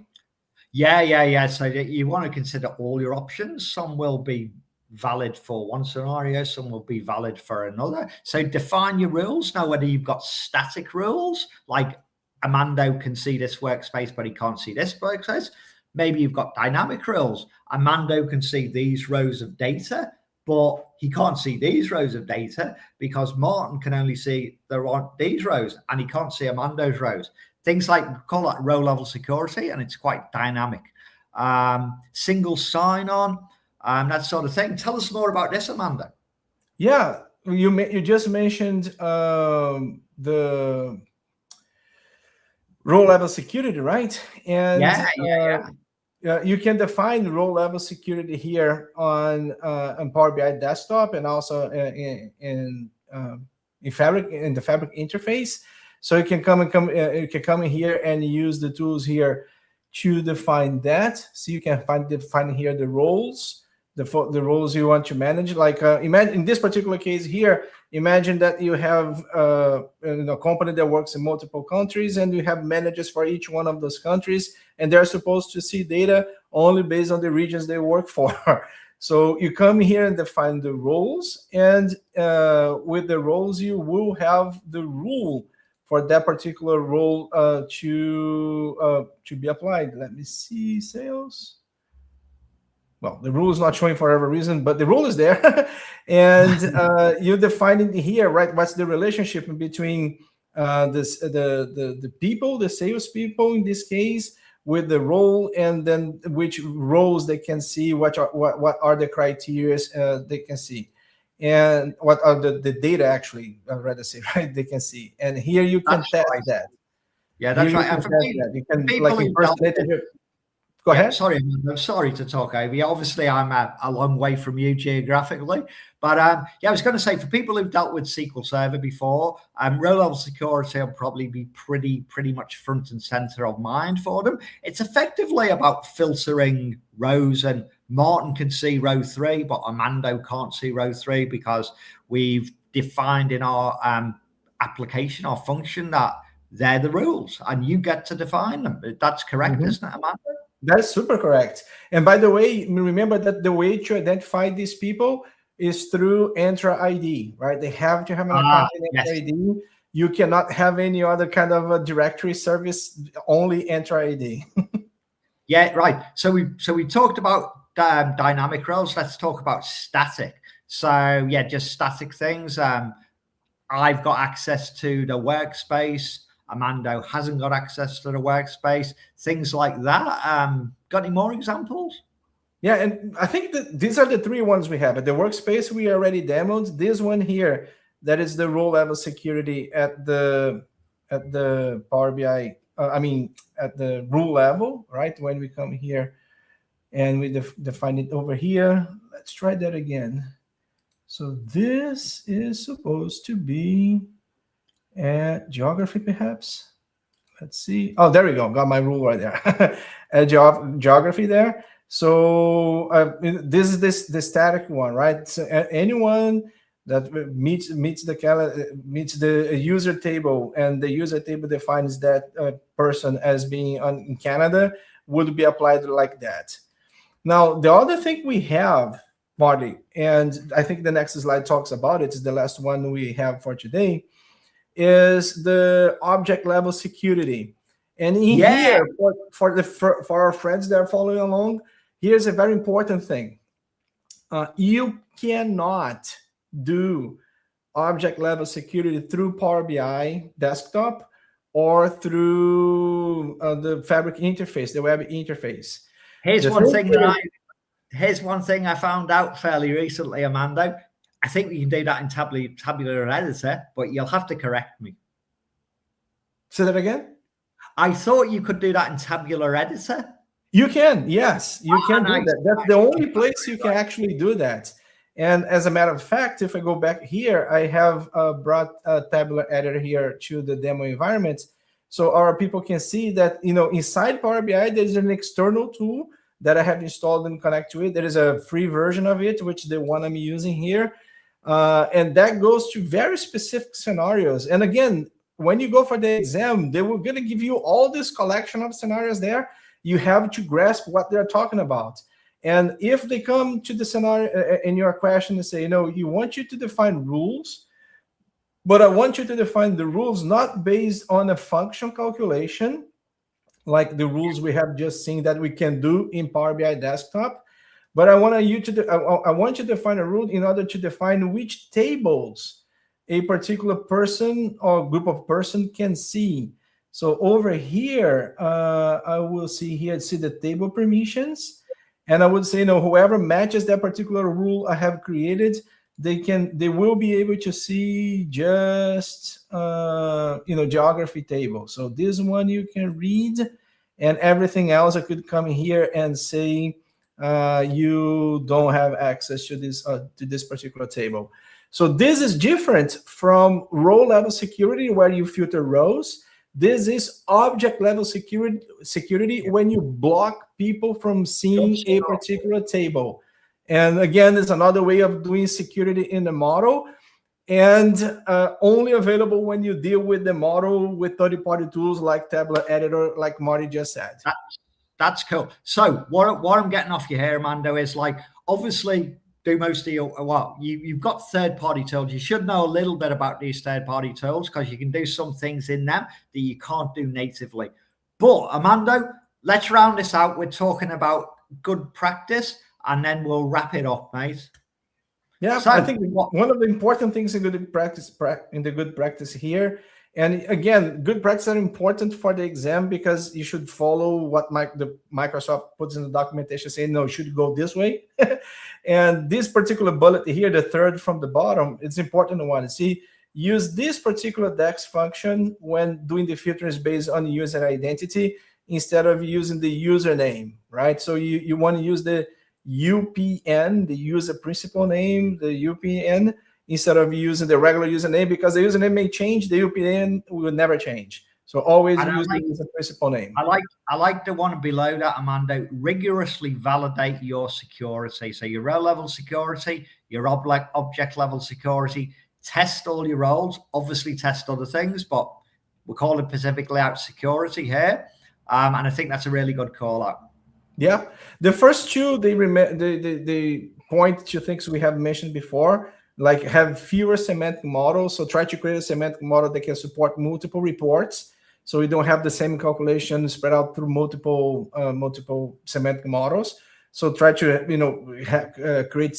Speaker 2: Yeah. So you want to consider all your options. Some will be valid for one scenario, some will be valid for another. So define your rules. Now, whether you've got static rules, like Armando can see this workspace, but he can't see this workspace. Maybe you've got dynamic rules. Armando can see these rows of data, but he can't see these rows of data because Martin can only see these rows and he can't see Armando's rows. Things like, we call that row level security, and it's quite dynamic. Single sign-on, that sort of thing. Tell us more about this, Armando.
Speaker 3: Yeah, you just mentioned the row level security, right? And you can define row level security here on Power BI desktop and also in Fabric, in the Fabric interface. So you can come in here and use the tools here to define that. So you can define here the roles. The roles you want to manage, like imagine in this particular case here, imagine that you have a company that works in multiple countries, and you have managers for each one of those countries, and they're supposed to see data only based on the regions they work for. So you come here and define the roles, and with the roles, you will have the rule for that particular role to be applied. Let me see, sales. Well, the rule is not showing for every reason, but the rule is there. And you define it here, right? What's the relationship between the people, the salespeople in this case, with the role, and then which roles they can see, what are the criteria they can see, and what are the data actually, I'd rather say, right? They can see. And here you can test that.
Speaker 2: Yeah, that's right. And
Speaker 3: you can like impersonate it. Go ahead.
Speaker 2: Sorry, I'm sorry to talk over you. Obviously, I'm a long way from you geographically. But I was going to say, for people who've dealt with SQL Server before, row level security will probably be pretty much front and center of mind for them. It's effectively about filtering rows, and Martin can see row 3, but Armando can't see row 3 because we've defined in our application, our function, that they're the rules and you get to define them. That's correct, isn't it, Armando?
Speaker 3: That's super correct. And by the way, remember that the way to identify these people is through Entra ID, right? They have to have an account in Entra ID. You cannot have any other kind of a directory service, only Entra ID.
Speaker 2: Yeah, right. So we talked about dynamic roles, let's talk about static. So yeah, just static things. I've got access to the workspace. Armando hasn't got access to the workspace. Things like that. Got any more examples?
Speaker 3: Yeah, and I think that these are the three ones we have. At the workspace, we already demoed. This one here, that is the role level security at the Power BI. At the rule level, right? When we come here and we define it over here. Let's try that again. So this is supposed to be at geography, perhaps. Let's see. Oh, there we go. Got my rule right there. At geography there. So this is the static one, right? So anyone that meets the user table, and the user table defines that person as being in Canada, would be applied like that. Now, the other thing we have, Marty, and I think the next slide talks about it, is the last one we have for today, is the object level security. And in here, for our friends that are following along, here's a very important thing. You cannot do object level security through Power BI desktop or through the Fabric interface, the web interface.
Speaker 2: Here's one thing I found out fairly recently, Armando. I think we can do that in tabular editor, but you'll have to correct me.
Speaker 3: Say that again?
Speaker 2: I thought you could do that in tabular editor.
Speaker 3: You can, yes, you can do that. That's the only place you can actually do that. And as a matter of fact, if I go back here, I have brought a tabular editor here to the demo environment, so our people can see that, you know, inside Power BI, there's an external tool that I have installed and connect to it. There is a free version of it, which the one I'm using here. And that goes to very specific scenarios. And again, when you go for the exam, they were going to give you all this collection of scenarios there. You have to grasp what they're talking about. And if they come to the scenario in your question and say, you know, you want you to define rules, but I want you to define the rules not based on a function calculation, like the rules we have just seen that we can do in Power BI desktop, but I want you to define a rule in order to define which tables a particular person or group of person can see. So over here, I will see the table permissions, and I would say, you know, whoever matches that particular rule I have created, they will be able to see just geography table. So this one you can read, and everything else I could come here and say you don't have access to this particular table. So this is different from row level security where you filter rows. This is object level security when you block people from seeing a particular table. And again, there's another way of doing security in the model, and only available when you deal with the model with third-party tools like Tabular Editor, like Marty just said.
Speaker 2: That's cool. So what I'm getting off you here, Armando, is like, obviously, do most of your, you've got third-party tools. You should know a little bit about these third-party tools because you can do some things in them that you can't do natively. But Armando, let's round this out. We're talking about good practice, and then we'll wrap it up, mate.
Speaker 3: Yeah, so I think one of the important things in good practice here, and again, good practice are important for the exam because you should follow what the Microsoft puts in the documentation, saying, no, it should go this way. And this particular bullet here, the third from the bottom, it's important one. See, use this particular DAX function when doing the filters based on user identity instead of using the username, right? So you want to use the UPN, the user principal name, the UPN, instead of using the regular username, because the username may change, the UPN will never change. So always use the user principal name.
Speaker 2: I like the one below that, Armando. Rigorously validate your security. So your row level security, your object level security, test all your roles, obviously test other things, but we're calling Pacific Layout security here. And I think that's a really good call out.
Speaker 3: Yeah, the first two, they point to things we have mentioned before, like have fewer semantic models. So try to create a semantic model that can support multiple reports, so we don't have the same calculation spread out through multiple semantic models. So try to create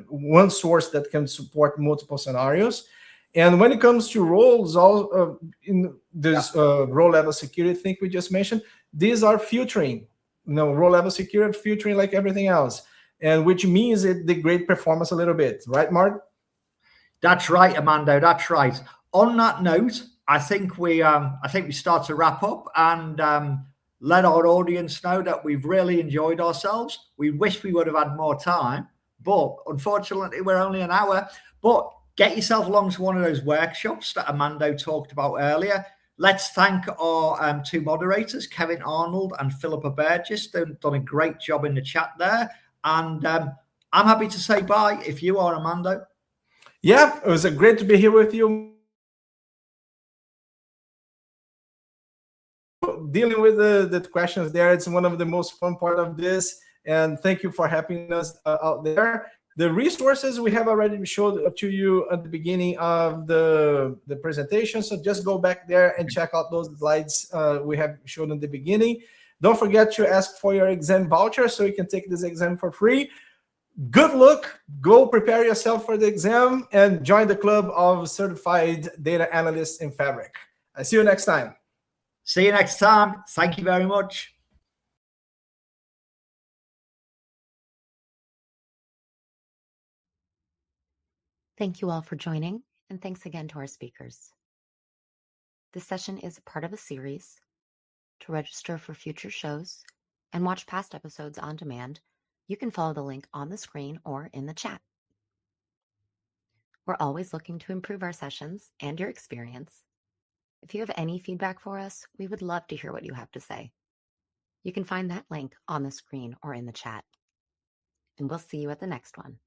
Speaker 3: one source that can support multiple scenarios. And when it comes to roles, all in this role level security thing we just mentioned, these are filtering. Role level security filtering like everything else, and which means it degrades performance a little bit, right, Mark?
Speaker 2: That's right, Armando. That's right. On that note, I think we start to wrap up and let our audience know that we've really enjoyed ourselves. We wish we would have had more time, but unfortunately, we're only an hour. But get yourself along to one of those workshops that Armando talked about earlier. Let's thank our two moderators, Kevin Arnold and Philippa Burgess. They've done a great job in the chat there. And I'm happy to say bye if you are, Armando.
Speaker 3: Yeah, it was great to be here with you. Dealing with the questions there, it's one of the most fun part of this. And thank you for having us out there. The resources we have already showed to you at the beginning of the presentation. So just go back there and check out those slides we have shown in the beginning. Don't forget to ask for your exam voucher so you can take this exam for free. Good luck. Go prepare yourself for the exam and join the club of certified data analysts in Fabric. I see you next time.
Speaker 2: See you next time. Thank you very much.
Speaker 1: Thank you all for joining, and thanks again to our speakers. This session is a part of a series. To register for future shows and watch past episodes on demand, you can follow the link on the screen or in the chat. We're always looking to improve our sessions and your experience. If you have any feedback for us, we would love to hear what you have to say. You can find that link on the screen or in the chat. And we'll see you at the next one.